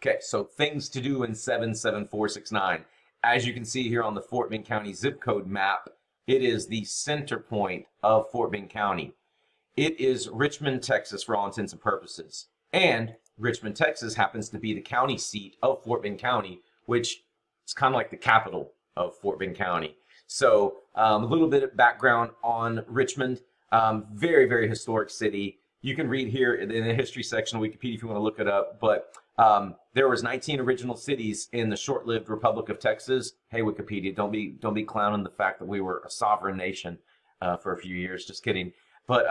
Okay, so things to do in 77469. As you can see here on the Fort Bend County zip code map, it is the center point of Fort Bend County. It is Richmond, Texas for all intents and purposes. And Richmond, Texas happens to be the county seat of Fort Bend County, which is kind of like the capital of Fort Bend County. So a little bit of background on Richmond. Very, very historic city. You can read here in the history section of Wikipedia if you want to look it up. But there was 19 original cities in the short-lived Republic of Texas. Hey, Wikipedia, don't be clowning the fact that we were a sovereign nation for a few years. Just kidding. But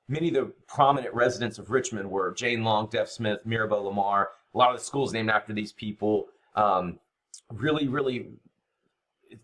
many of the prominent residents of Richmond were Jane Long, Deaf Smith, Mirabeau Lamar. A lot of the schools named after these people. Really,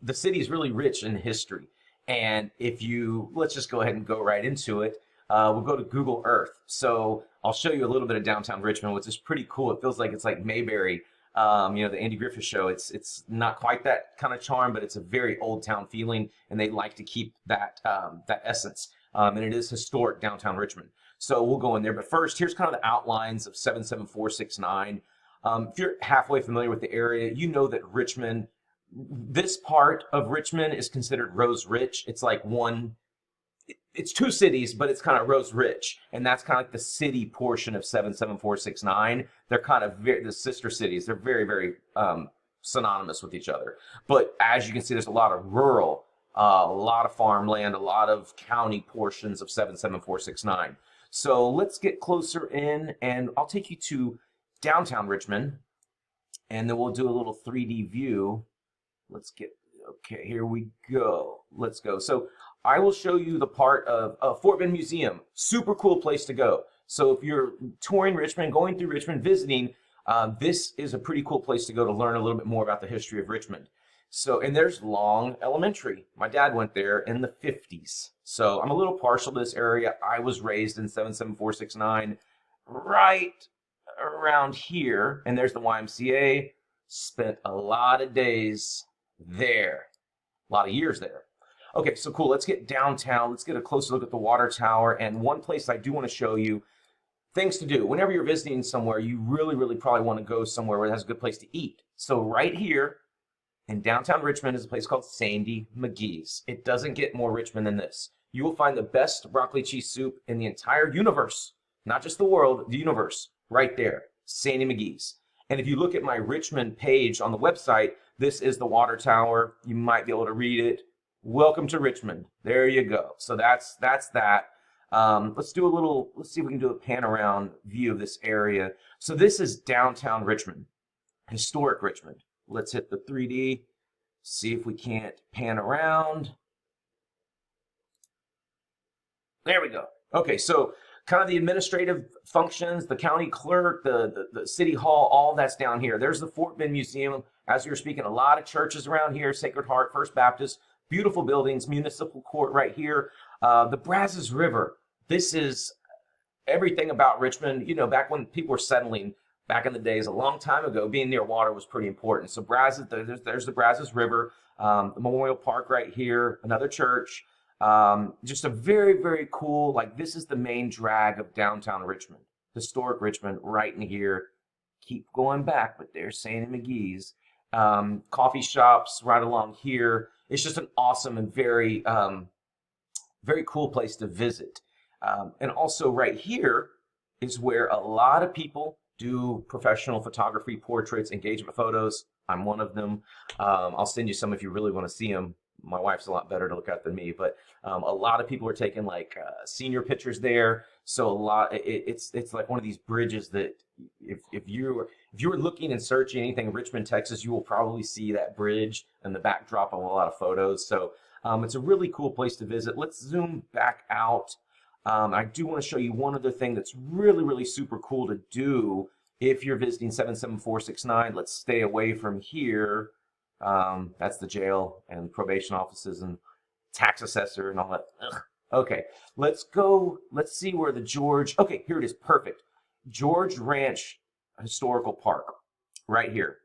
the city is really rich in history. And if you, let's just go ahead and go right into it. We'll go to Google Earth. So I'll show you a little bit of downtown Richmond, which is pretty cool. It feels like it's like Mayberry, the Andy Griffith Show. It's not quite that kind of charm, but it's a very old town feeling, and they like to keep that that essence. And it is historic downtown Richmond. So we'll go in there. But first, here's kind of the outlines of 77469. If you're halfway familiar with the area, you know that Richmond, this part of Richmond is considered Rose Rich. It's like it's two cities, but it's kind of Rose Rich. And that's kind of like the city portion of 77469. They're kind of the sister cities. They're very, very synonymous with each other. But as you can see, there's a lot of rural, a lot of farmland, a lot of county portions of 77469. So let's get closer in, and I'll take you to downtown Richmond, and then we'll do a little 3D view. Okay, here we go. Let's go. So I will show you the part of Fort Bend Museum. Super cool place to go. So if you're touring Richmond, going through Richmond, visiting, this is a pretty cool place to go to learn a little bit more about the history of Richmond. So, and there's Long Elementary. My dad went there in the 50s. So I'm a little partial to this area. I was raised in 77469 right around here. And there's the YMCA. Spent a lot of days there. A lot of years there. Okay, so cool. Let's get downtown. Let's get a closer look at the water tower. And one place I do want to show you, things to do. Whenever you're visiting somewhere, you really probably want to go somewhere where it has a good place to eat. So right here in downtown Richmond is a place called Sandy McGee's. It doesn't get more Richmond than this. You will find the best broccoli cheese soup in the entire universe, not just the world, the universe, right there, Sandy McGee's. And if you look at my Richmond page on the website, this is the water tower. You might be able to read it. Welcome to Richmond. There you go. So that's that. Let's see if we can do a pan around view of this area. So this is downtown Richmond, historic Richmond. Let's hit the 3D, see if we can't pan around. There we go. Okay, so kind of the administrative functions, the county clerk, the city hall, all that's down here. There's the Fort Bend Museum. As we were speaking, a lot of churches around here, Sacred Heart, First Baptist, beautiful buildings, municipal court right here. The Brazos River. This is everything about Richmond. You know, back when people were settling, back in the days, a long time ago, being near water was pretty important. So Brazos, there's the Brazos River, the Memorial Park right here, another church. Just a very cool, like this is the main drag of downtown Richmond, historic Richmond right in here. Keep going back, but there's Sandy McGee's. Coffee shops right along here. It's just an awesome and very cool place to visit. And also right here is where a lot of people do professional photography, portraits, engagement photos. I'm one of them. I'll send you some if you really want to see them. My wife's a lot better to look at than me, but a lot of people are taking like senior pictures there. So it's like one of these bridges that if you were looking and searching anything in Richmond, Texas, you will probably see that bridge and the backdrop of a lot of photos. So it's a really cool place to visit. Let's zoom back out. I do want to show you one other thing that's really super cool to do if you're visiting 77469. Let's stay away from here. That's the jail and probation offices and tax assessor and all that. Ugh. Okay, let's go. Let's see where the George. Okay, here it is. Perfect. George Ranch Historical Park, right here.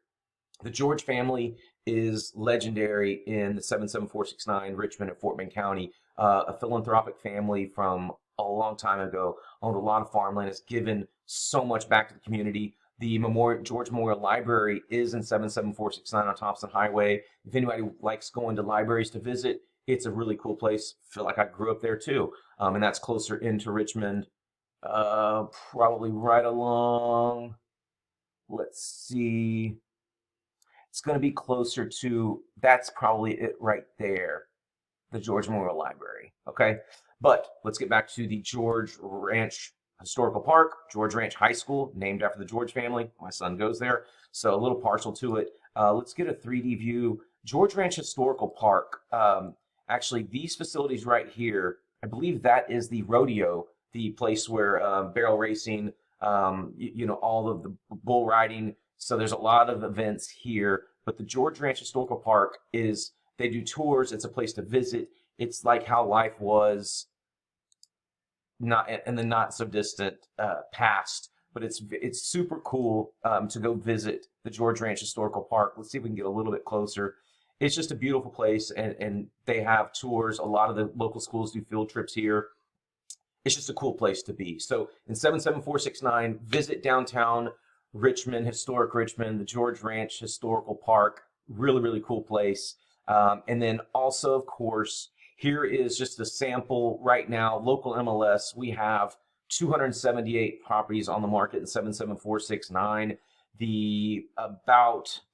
The George family is legendary in the 77469 Richmond and Fort Bend County. A philanthropic family from a long time ago, owned a lot of farmland, has given so much back to the community. The George Memorial Library is in 77469 on Thompson Highway. If anybody likes going to libraries to visit, it's a really cool place. I feel like I grew up there too. And that's closer into Richmond, probably right along, let's see, it's going to be closer to, that's probably it right there, the George Memorial Library. Okay, but let's get back to the George Ranch Historical Park. George Ranch High School, named after the George family. My son goes there, so a little partial to it. Let's get a 3D view. George Ranch Historical Park. Actually, these facilities right here, I believe that is the rodeo, the place where barrel racing, all of the bull riding. So there's a lot of events here. But the George Ranch Historical Park is, they do tours. It's a place to visit. It's like how life was not in the not so distant past. But it's super cool to go visit the George Ranch Historical Park. Let's see if we can get a little bit closer. It's just a beautiful place, and they have tours. A lot of the local schools do field trips here. It's just a cool place to be. So in 77469, visit downtown Richmond, historic Richmond, the George Ranch Historical Park. Really, really cool place. And then also, of course, here is just a sample right now. Local MLS, we have 278 properties on the market in 77469.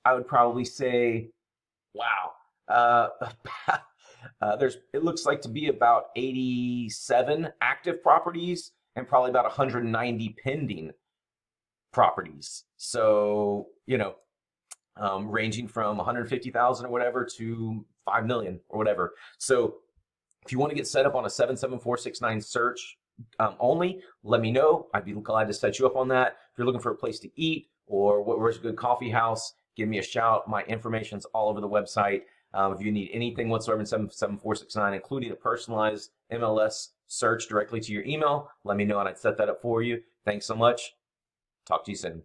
I would probably say, wow. It looks like to be about 87 active properties and probably about 190 pending properties. So, ranging from 150,000 or whatever to 5 million or whatever. So if you want to get set up on a 77469 search only, let me know. I'd be glad to set you up on that. If you're looking for a place to eat or where's a good coffee house, give me a shout. My information's all over the website. If you need anything whatsoever in 77469, including a personalized MLS search directly to your email, let me know and I'd set that up for you. Thanks so much. Talk to you soon.